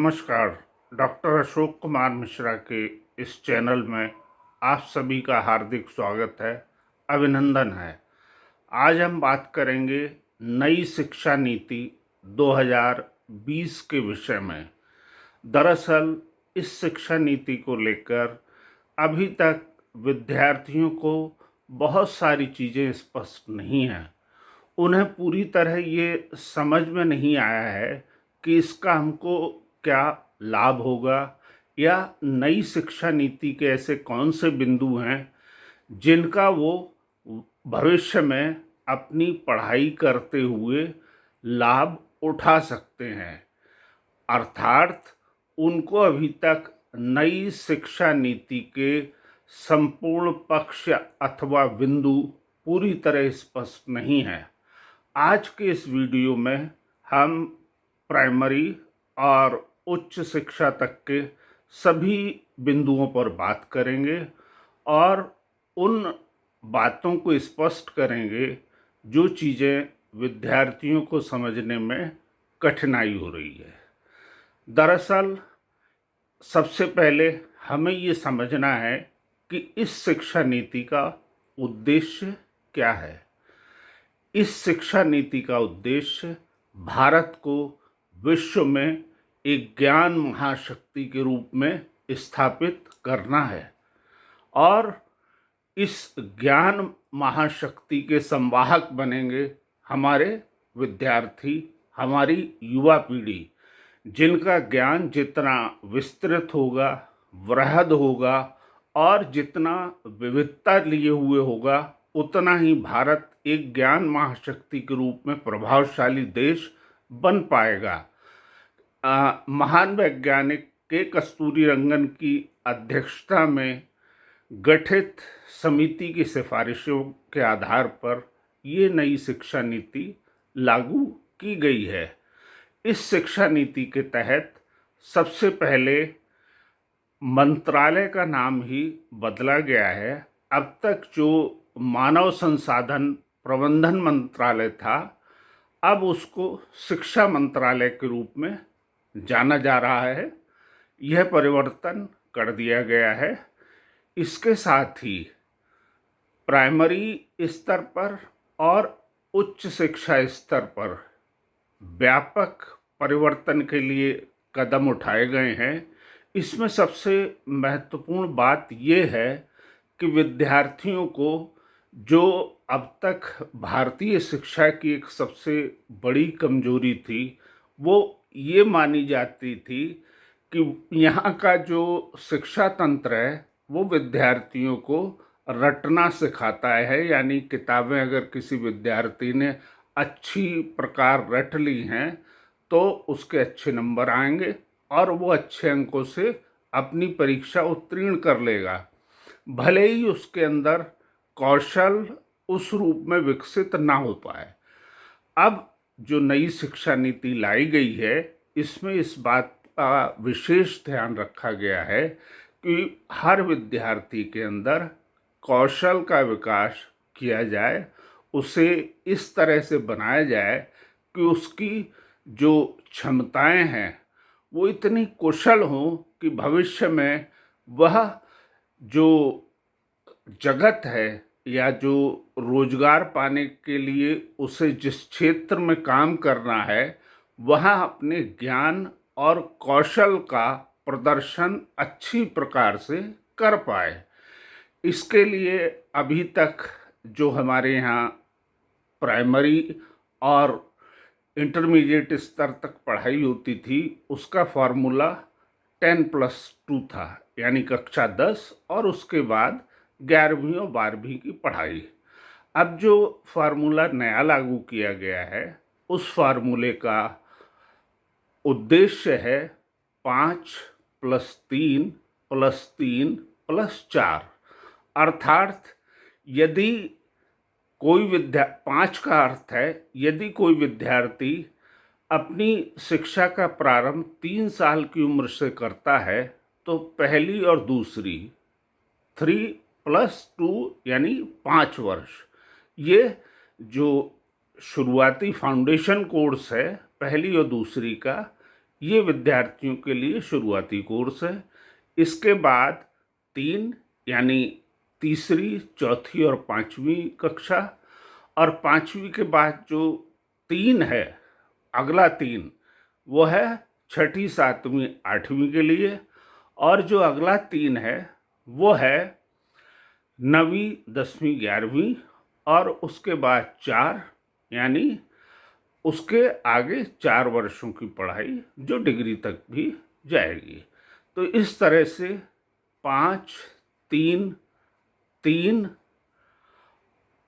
नमस्कार। डॉक्टर अशोक कुमार मिश्रा के इस चैनल में आप सभी का हार्दिक स्वागत है, अभिनंदन है। आज हम बात करेंगे नई शिक्षा नीति 2020 के विषय में। दरअसल इस शिक्षा नीति को लेकर अभी तक विद्यार्थियों को बहुत सारी चीज़ें स्पष्ट नहीं हैं। उन्हें पूरी तरह ये समझ में नहीं आया है कि इसका हमको क्या लाभ होगा, या नई शिक्षा नीति के ऐसे कौन से बिंदु हैं जिनका वो भविष्य में अपनी पढ़ाई करते हुए लाभ उठा सकते हैं। अर्थात उनको अभी तक नई शिक्षा नीति के संपूर्ण पक्ष अथवा बिंदु पूरी तरह स्पष्ट नहीं है। आज के इस वीडियो में हम प्राइमरी और उच्च शिक्षा तक के सभी बिंदुओं पर बात करेंगे और उन बातों को स्पष्ट करेंगे जो चीज़ें विद्यार्थियों को समझने में कठिनाई हो रही है। दरअसल सबसे पहले हमें ये समझना है कि इस शिक्षा नीति का उद्देश्य क्या है। इस शिक्षा नीति का उद्देश्य भारत को विश्व में एक ज्ञान महाशक्ति के रूप में स्थापित करना है और इस ज्ञान महाशक्ति के संवाहक बनेंगे हमारे विद्यार्थी, हमारी युवा पीढ़ी, जिनका ज्ञान जितना विस्तृत होगा, वृहद होगा और जितना विविधता लिए हुए होगा, उतना ही भारत एक ज्ञान महाशक्ति के रूप में प्रभावशाली देश बन पाएगा। महान वैज्ञानिक के कस्तूरीरंगन की अध्यक्षता में गठित समिति की सिफारिशों के आधार पर ये नई शिक्षा नीति लागू की गई है। इस शिक्षा नीति के तहत सबसे पहले मंत्रालय का नाम ही बदला गया है। अब तक जो मानव संसाधन प्रबंधन मंत्रालय था, अब उसको शिक्षा मंत्रालय के रूप में जाना जा रहा है। यह परिवर्तन कर दिया गया है। इसके साथ ही प्राइमरी स्तर पर और उच्च शिक्षा स्तर पर व्यापक परिवर्तन के लिए कदम उठाए गए हैं। इसमें सबसे महत्वपूर्ण बात ये है कि विद्यार्थियों को, जो अब तक भारतीय शिक्षा की एक सबसे बड़ी कमजोरी थी, वो ये मानी जाती थी कि यहाँ का जो शिक्षा तंत्र है वो विद्यार्थियों को रटना सिखाता है। यानी किताबें अगर किसी विद्यार्थी ने अच्छी प्रकार रट ली हैं तो उसके अच्छे नंबर आएंगे और वो अच्छे अंकों से अपनी परीक्षा उत्तीर्ण कर लेगा, भले ही उसके अंदर कौशल उस रूप में विकसित ना हो पाए। अब जो नई शिक्षा नीति लाई गई है, इसमें इस बात का विशेष ध्यान रखा गया है कि हर विद्यार्थी के अंदर कौशल का विकास किया जाए, उसे इस तरह से बनाया जाए कि उसकी जो क्षमताएं हैं वो इतनी कुशल हों कि भविष्य में वह जो जगत है या जो रोजगार पाने के लिए उसे जिस क्षेत्र में काम करना है, वहाँ अपने ज्ञान और कौशल का प्रदर्शन अच्छी प्रकार से कर पाए। इसके लिए अभी तक जो हमारे यहाँ प्राइमरी और इंटरमीडिएट स्तर तक पढ़ाई होती थी, उसका फॉर्मूला 10+2 था, यानी कक्षा 10 और उसके बाद 11वीं और 12वीं की पढ़ाई। अब जो फार्मूला नया लागू किया गया है, उस फार्मूले का उद्देश्य है 5+3+3+4। अर्थात यदि कोई 5 का अर्थ है यदि कोई विद्यार्थी अपनी शिक्षा का प्रारंभ 3 साल की उम्र से करता है तो पहली और दूसरी 3+2 यानी 5 वर्ष, ये जो शुरुआती फाउंडेशन कोर्स है पहली और दूसरी का, ये विद्यार्थियों के लिए शुरुआती कोर्स है। इसके बाद 3 यानी तीसरी, चौथी और 5वीं कक्षा, और 5वीं के बाद जो 3 है, अगला 3 वो है छठी, 7वीं, 8वीं के लिए। और जो अगला 3 है वो है 9वीं, 10वीं, 11वीं, और उसके बाद 4 यानी उसके आगे 4 वर्षों की पढ़ाई जो डिग्री तक भी जाएगी। तो इस तरह से 5, 3, 3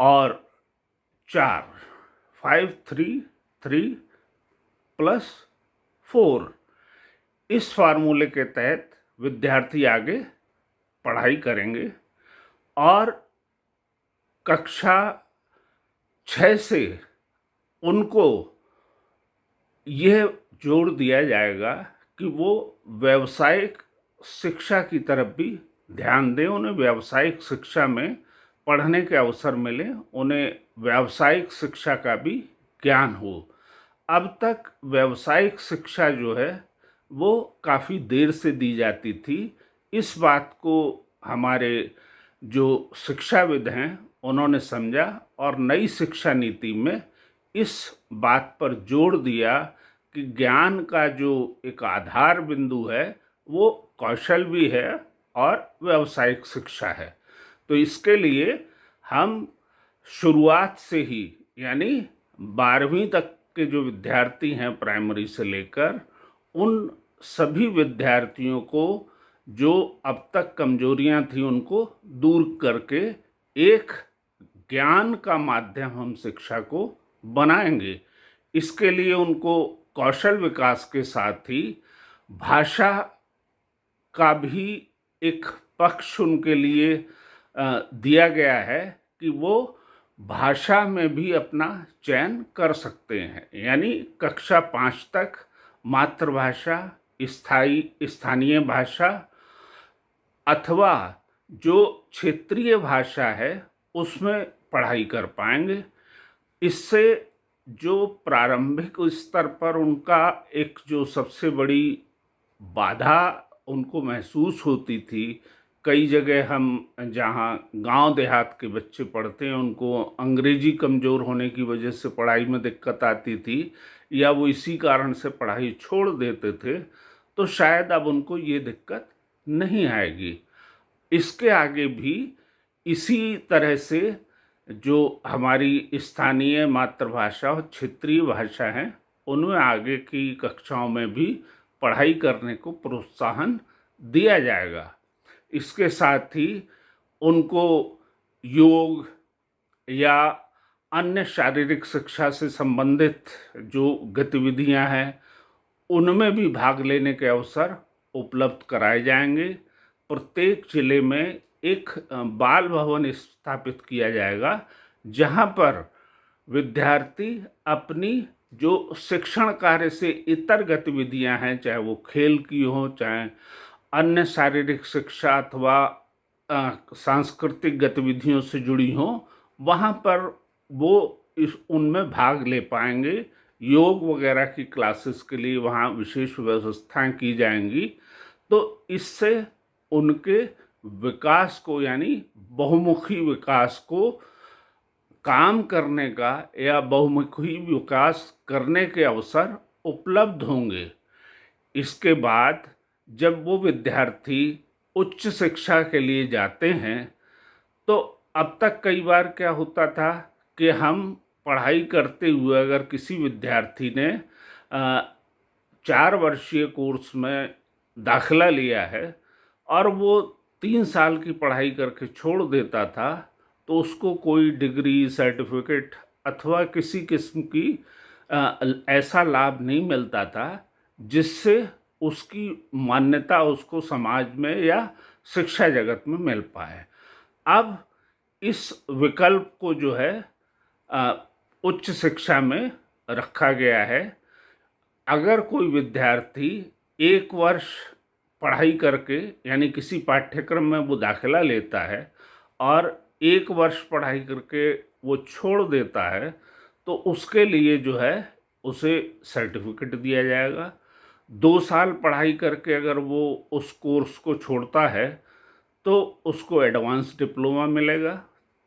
और 4, 5, 3, 3 प्लस 4, इस फार्मूले के तहत विद्यार्थी आगे पढ़ाई करेंगे। और कक्षा 6 से उनको यह जोड़ दिया जाएगा कि वो व्यावसायिक शिक्षा की तरफ भी ध्यान दें, उन्हें व्यावसायिक शिक्षा में पढ़ने के अवसर मिले, उन्हें व्यावसायिक शिक्षा का भी ज्ञान हो। अब तक व्यावसायिक शिक्षा जो है वो काफ़ी देर से दी जाती थी। इस बात को हमारे जो शिक्षाविद हैं उन्होंने समझा और नई शिक्षा नीति में इस बात पर जोर दिया कि ज्ञान का जो एक आधार बिंदु है वो कौशल भी है और व्यावसायिक शिक्षा है। तो इसके लिए हम शुरुआत से ही यानी 12वीं तक के जो विद्यार्थी हैं प्राइमरी से लेकर, उन सभी विद्यार्थियों को जो अब तक कमजोरियां थी उनको दूर करके एक ज्ञान का माध्यम हम शिक्षा को बनाएंगे। इसके लिए उनको कौशल विकास के साथ ही भाषा का भी एक पक्ष उनके लिए दिया गया है कि वो भाषा में भी अपना चयन कर सकते हैं। यानी कक्षा 5 तक मातृभाषा, स्थानीय भाषा अथवा जो क्षेत्रीय भाषा है उसमें पढ़ाई कर पाएंगे। इससे जो प्रारंभिक स्तर पर उनका एक जो सबसे बड़ी बाधा उनको महसूस होती थी, कई जगह हम जहाँ गांव देहात के बच्चे पढ़ते हैं उनको अंग्रेजी कमज़ोर होने की वजह से पढ़ाई में दिक्कत आती थी या वो इसी कारण से पढ़ाई छोड़ देते थे, तो शायद अब उनको ये दिक्कत नहीं आएगी। इसके आगे भी इसी तरह से जो हमारी स्थानीय मातृभाषा और क्षेत्रीय भाषा हैं उनमें आगे की कक्षाओं में भी पढ़ाई करने को प्रोत्साहन दिया जाएगा। इसके साथ ही उनको योग या अन्य शारीरिक शिक्षा से संबंधित जो गतिविधियां हैं उनमें भी भाग लेने के अवसर उपलब्ध कराए जाएंगे। प्रत्येक जिले में एक बाल भवन स्थापित किया जाएगा जहां पर विद्यार्थी अपनी जो शिक्षण कार्य से इतर गतिविधियां हैं, चाहे वो खेल की हो, चाहे अन्य शारीरिक शिक्षा अथवा सांस्कृतिक गतिविधियों से जुड़ी हो, वहाँ पर वो उनमें भाग ले पाएंगे। योग वगैरह की क्लासेस के लिए वहाँ विशेष व्यवस्थाएं की जाएंगी। तो इससे उनके विकास को यानी बहुमुखी विकास को काम करने का या बहुमुखी विकास करने के अवसर उपलब्ध होंगे। इसके बाद जब वो विद्यार्थी उच्च शिक्षा के लिए जाते हैं तो अब तक कई बार क्या होता था कि हम पढ़ाई करते हुए अगर किसी विद्यार्थी ने 4 वर्षीय कोर्स में दाखिला लिया है और वो 3 साल की पढ़ाई करके छोड़ देता था तो उसको कोई डिग्री, सर्टिफिकेट अथवा किसी किस्म की ऐसा लाभ नहीं मिलता था जिससे उसकी मान्यता उसको समाज में या शिक्षा जगत में मिल पाए। अब इस विकल्प को जो है उच्च शिक्षा में रखा गया है। अगर कोई विद्यार्थी 1 वर्ष पढ़ाई करके यानी किसी पाठ्यक्रम में वो दाखिला लेता है और 1 वर्ष पढ़ाई करके वो छोड़ देता है तो उसके लिए जो है उसे सर्टिफिकेट दिया जाएगा। 2 साल पढ़ाई करके अगर वो उस कोर्स को छोड़ता है तो उसको एडवांस डिप्लोमा मिलेगा।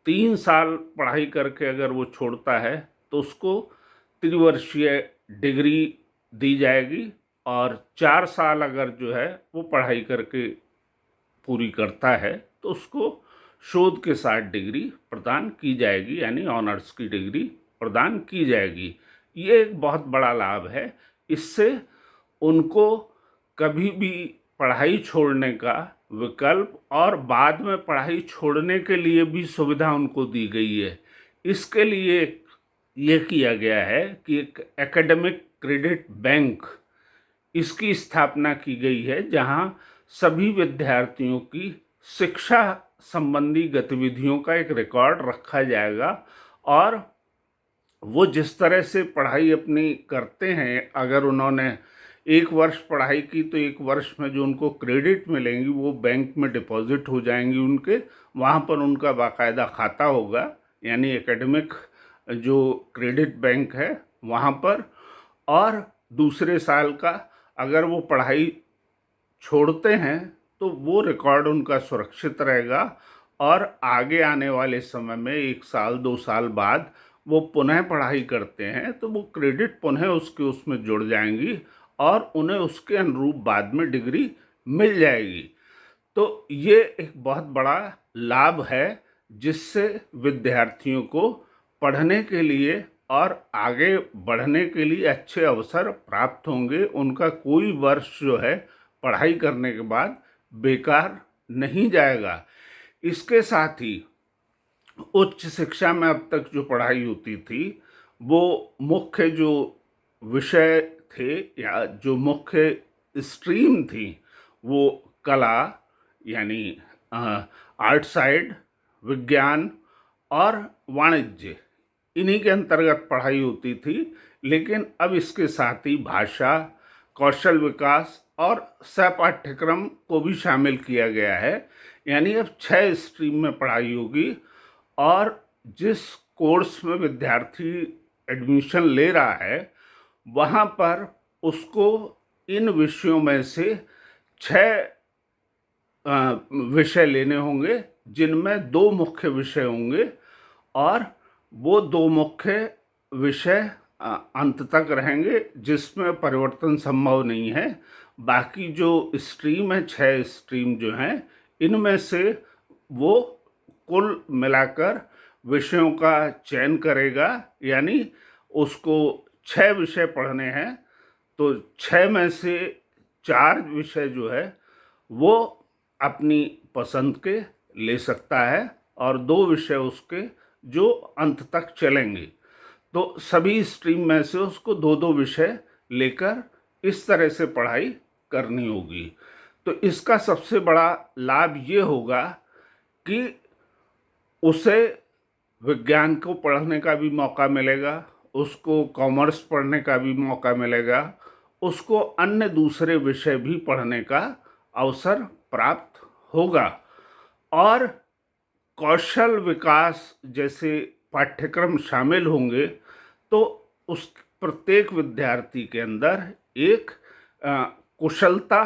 3 साल पढ़ाई करके अगर वो छोड़ता है तो उसको त्रिवर्षीय डिग्री दी जाएगी। और 4 साल अगर जो है वो पढ़ाई करके पूरी करता है तो उसको शोध के साथ डिग्री प्रदान की जाएगी, यानी ऑनर्स की डिग्री प्रदान की जाएगी। ये एक बहुत बड़ा लाभ है। इससे उनको कभी भी पढ़ाई छोड़ने का विकल्प और बाद में पढ़ाई छोड़ने के लिए भी सुविधा उनको दी गई है। इसके लिए ये किया गया है कि एक एकेडमिक क्रेडिट बैंक, इसकी स्थापना की गई है, जहां सभी विद्यार्थियों की शिक्षा संबंधी गतिविधियों का एक रिकॉर्ड रखा जाएगा। और वो जिस तरह से पढ़ाई अपनी करते हैं, अगर उन्होंने 1 वर्ष पढ़ाई की तो 1 वर्ष में जो उनको क्रेडिट मिलेंगी वो बैंक में डिपॉजिट हो जाएंगी उनके। वहाँ पर उनका बाकायदा खाता होगा, यानी एकेडमिक जो क्रेडिट बैंक है वहाँ पर। और दूसरे साल का अगर वो पढ़ाई छोड़ते हैं तो वो रिकॉर्ड उनका सुरक्षित रहेगा। और आगे आने वाले समय में 1 साल 2 साल बाद वो पुनः पढ़ाई करते हैं तो वो क्रेडिट पुनः उसके उसमें जुड़ जाएंगी और उन्हें उसके अनुरूप बाद में डिग्री मिल जाएगी। तो ये एक बहुत बड़ा लाभ है, जिससे विद्यार्थियों को पढ़ने के लिए और आगे बढ़ने के लिए अच्छे अवसर प्राप्त होंगे। उनका कोई वर्ष जो है पढ़ाई करने के बाद बेकार नहीं जाएगा। इसके साथ ही उच्च शिक्षा में अब तक जो पढ़ाई होती थी वो मुख्य जो विषय थे या जो मुख्य स्ट्रीम थी वो कला, यानी आर्ट साइड, विज्ञान और वाणिज्य, इन्हीं के अंतर्गत पढ़ाई होती थी। लेकिन अब इसके साथ ही भाषा, कौशल विकास और सहपाठ्यक्रम को भी शामिल किया गया है। यानी अब 6 स्ट्रीम में पढ़ाई होगी और जिस कोर्स में विद्यार्थी एडमिशन ले रहा है वहाँ पर उसको इन विषयों में से 6 विषय लेने होंगे, जिनमें 2 मुख्य विषय होंगे और वो 2 मुख्य विषय अंत तक रहेंगे, जिसमें परिवर्तन संभव नहीं है। बाकी जो स्ट्रीम है, 6 स्ट्रीम जो हैं, इनमें से वो कुल मिलाकर विषयों का चयन करेगा। यानी उसको 6 विषय पढ़ने हैं तो 6 में से 4 विषय जो है वो अपनी पसंद के ले सकता है और 2 विषय उसके जो अंत तक चलेंगे। तो सभी स्ट्रीम में से उसको 2-2 विषय लेकर इस तरह से पढ़ाई करनी होगी। तो इसका सबसे बड़ा लाभ ये होगा कि उसे विज्ञान को पढ़ने का भी मौका मिलेगा, उसको कॉमर्स पढ़ने का भी मौका मिलेगा, उसको अन्य दूसरे विषय भी पढ़ने का अवसर प्राप्त होगा। और कौशल विकास जैसे पाठ्यक्रम शामिल होंगे तो उस प्रत्येक विद्यार्थी के अंदर एक कुशलता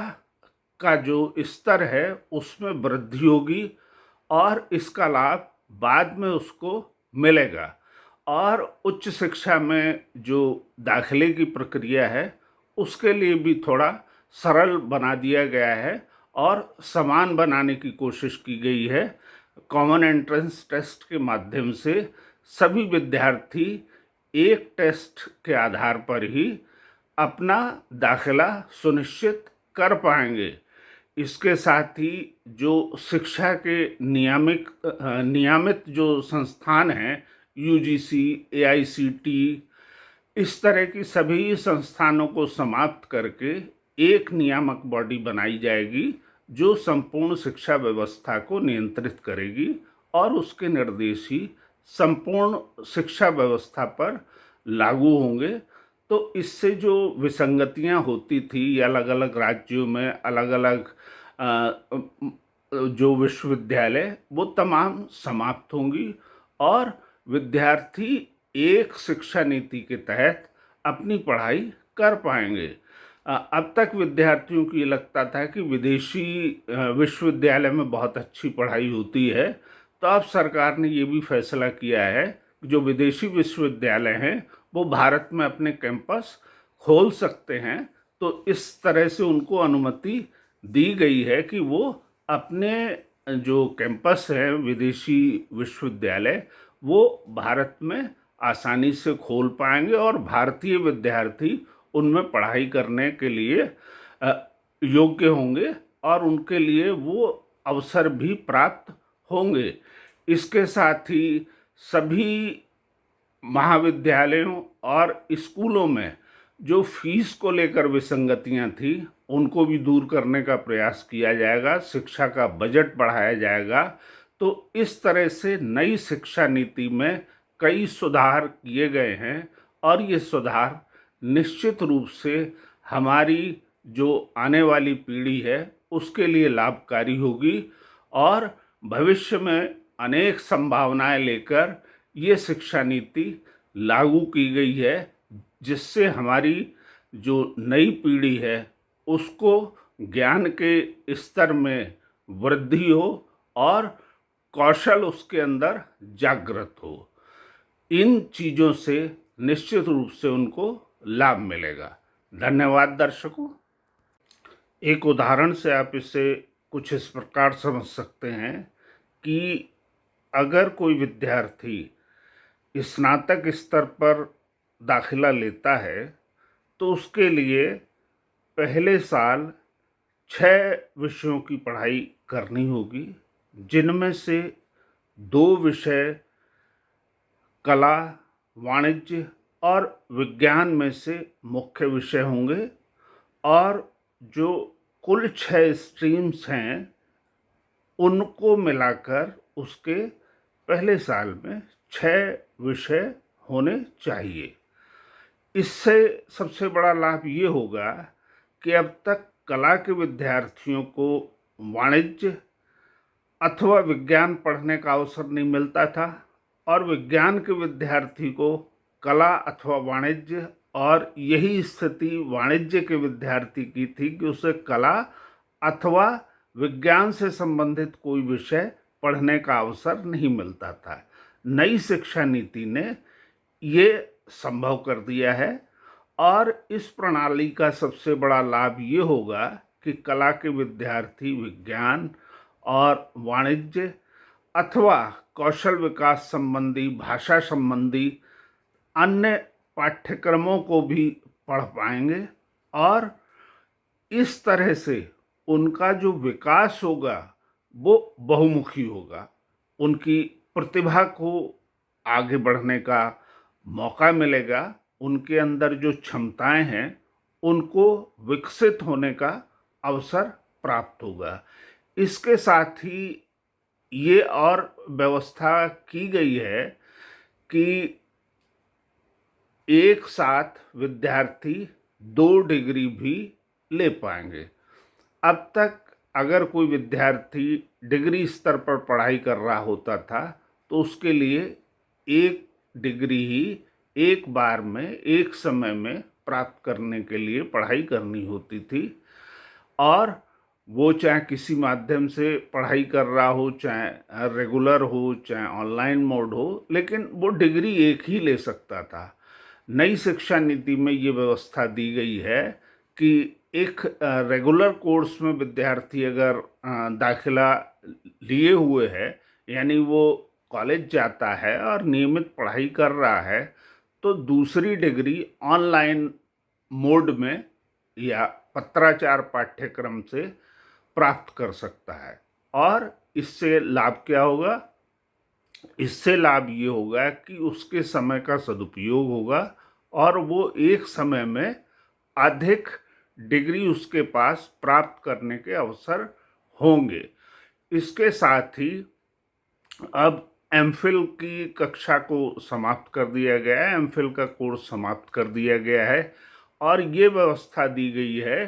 का जो स्तर है उसमें वृद्धि होगी और इसका लाभ बाद में उसको मिलेगा। और उच्च शिक्षा में जो दाखिले की प्रक्रिया है उसके लिए भी थोड़ा सरल बना दिया गया है और समान बनाने की कोशिश की गई है। कॉमन एंट्रेंस टेस्ट के माध्यम से सभी विद्यार्थी एक टेस्ट के आधार पर ही अपना दाखिला सुनिश्चित कर पाएंगे। इसके साथ ही जो शिक्षा के नियमित जो संस्थान हैं, यूजीसी, एआईसीटी, इस तरह की सभी संस्थानों को समाप्त करके एक नियामक बॉडी बनाई जाएगी जो संपूर्ण शिक्षा व्यवस्था को नियंत्रित करेगी और उसके निर्देश ही संपूर्ण शिक्षा व्यवस्था पर लागू होंगे। तो इससे जो विसंगतियां होती थी अलग अलग राज्यों में, अलग अलग जो विश्वविद्यालय, वो तमाम समाप्त होंगी और विद्यार्थी एक शिक्षा नीति के तहत अपनी पढ़ाई कर पाएंगे। अब तक विद्यार्थियों को ये लगता था कि विदेशी विश्वविद्यालय में बहुत अच्छी पढ़ाई होती है, तो अब सरकार ने ये भी फैसला किया है कि जो विदेशी विश्वविद्यालय हैं वो भारत में अपने कैंपस खोल सकते हैं। तो इस तरह से उनको अनुमति दी गई है कि वो अपने जो कैंपस है विदेशी विश्वविद्यालय वो भारत में आसानी से खोल पाएंगे और भारतीय विद्यार्थी उनमें पढ़ाई करने के लिए योग्य होंगे और उनके लिए वो अवसर भी प्राप्त होंगे। इसके साथ ही सभी महाविद्यालयों और स्कूलों में जो फीस को लेकर विसंगतियां थी उनको भी दूर करने का प्रयास किया जाएगा, शिक्षा का बजट बढ़ाया जाएगा। तो इस तरह से नई शिक्षा नीति में कई सुधार किए गए हैं और ये सुधार निश्चित रूप से हमारी जो आने वाली पीढ़ी है उसके लिए लाभकारी होगी और भविष्य में अनेक संभावनाएं लेकर ये शिक्षा नीति लागू की गई है, जिससे हमारी जो नई पीढ़ी है उसको ज्ञान के स्तर में वृद्धि हो और कौशल उसके अंदर जागृत हो। इन चीज़ों से निश्चित रूप से उनको लाभ मिलेगा। धन्यवाद दर्शकों। एक उदाहरण से आप इसे कुछ इस प्रकार समझ सकते हैं कि अगर कोई विद्यार्थी स्नातक स्तर पर दाखिला लेता है तो उसके लिए पहले साल 6 विषयों की पढ़ाई करनी होगी, जिनमें से 2 विषय कला, वाणिज्य और विज्ञान में से मुख्य विषय होंगे और जो कुल 6 स्ट्रीम्स हैं उनको मिलाकर उसके पहले साल में 6 विषय होने चाहिए। इससे सबसे बड़ा लाभ ये होगा कि अब तक कला के विद्यार्थियों को वाणिज्य अथवा विज्ञान पढ़ने का अवसर नहीं मिलता था और विज्ञान के विद्यार्थी को कला अथवा वाणिज्य, और यही स्थिति वाणिज्य के विद्यार्थी की थी कि उसे कला अथवा विज्ञान से संबंधित कोई विषय पढ़ने का अवसर नहीं मिलता था। नई शिक्षा नीति ने ये संभव कर दिया है और इस प्रणाली का सबसे बड़ा लाभ ये होगा कि कला के विद्यार्थी विज्ञान और वाणिज्य अथवा कौशल विकास संबंधी, भाषा संबंधी अन्य पाठ्यक्रमों को भी पढ़ पाएंगे और इस तरह से उनका जो विकास होगा वो बहुमुखी होगा। उनकी प्रतिभा को आगे बढ़ने का मौका मिलेगा, उनके अंदर जो क्षमताएं हैं उनको विकसित होने का अवसर प्राप्त होगा। इसके साथ ही ये और व्यवस्था की गई है कि एक साथ विद्यार्थी 2 डिग्री भी ले पाएंगे। अब तक अगर कोई विद्यार्थी डिग्री स्तर पर पढ़ाई कर रहा होता था तो उसके लिए एक डिग्री ही एक बार में, एक समय में प्राप्त करने के लिए पढ़ाई करनी होती थी और वो चाहे किसी माध्यम से पढ़ाई कर रहा हो, चाहे रेगुलर हो, चाहे ऑनलाइन मोड हो, लेकिन वो डिग्री एक ही ले सकता था। नई शिक्षा नीति में ये व्यवस्था दी गई है कि एक रेगुलर कोर्स में विद्यार्थी अगर दाखिला लिए हुए है, यानी वो कॉलेज जाता है और नियमित पढ़ाई कर रहा है, तो दूसरी डिग्री ऑनलाइन मोड में या पत्राचार पाठ्यक्रम से प्राप्त कर सकता है। और इससे लाभ क्या होगा? इससे लाभ ये होगा कि उसके समय का सदुपयोग होगा और वो एक समय में अधिक डिग्री उसके पास प्राप्त करने के अवसर होंगे। इसके साथ ही अब एमफिल की कक्षा को समाप्त कर दिया गया है, एमफिल का कोर्स समाप्त कर दिया गया है और ये व्यवस्था दी गई है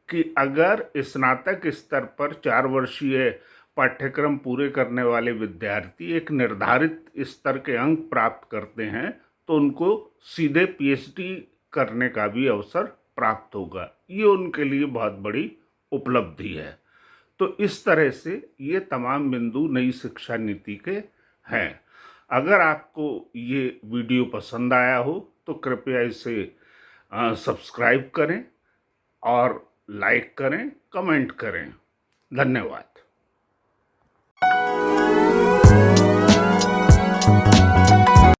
कि अगर स्नातक स्तर पर 4 वर्षीय पाठ्यक्रम पूरे करने वाले विद्यार्थी एक निर्धारित स्तर के अंक प्राप्त करते हैं तो उनको सीधे पीएचडी करने का भी अवसर प्राप्त होगा। ये उनके लिए बहुत बड़ी उपलब्धि है। तो इस तरह से ये तमाम बिंदु नई शिक्षा नीति के हैं। अगर आपको ये वीडियो पसंद आया हो तो कृपया इसे सब्सक्राइब करें और लाइक करें, कमेंट करें। धन्यवाद।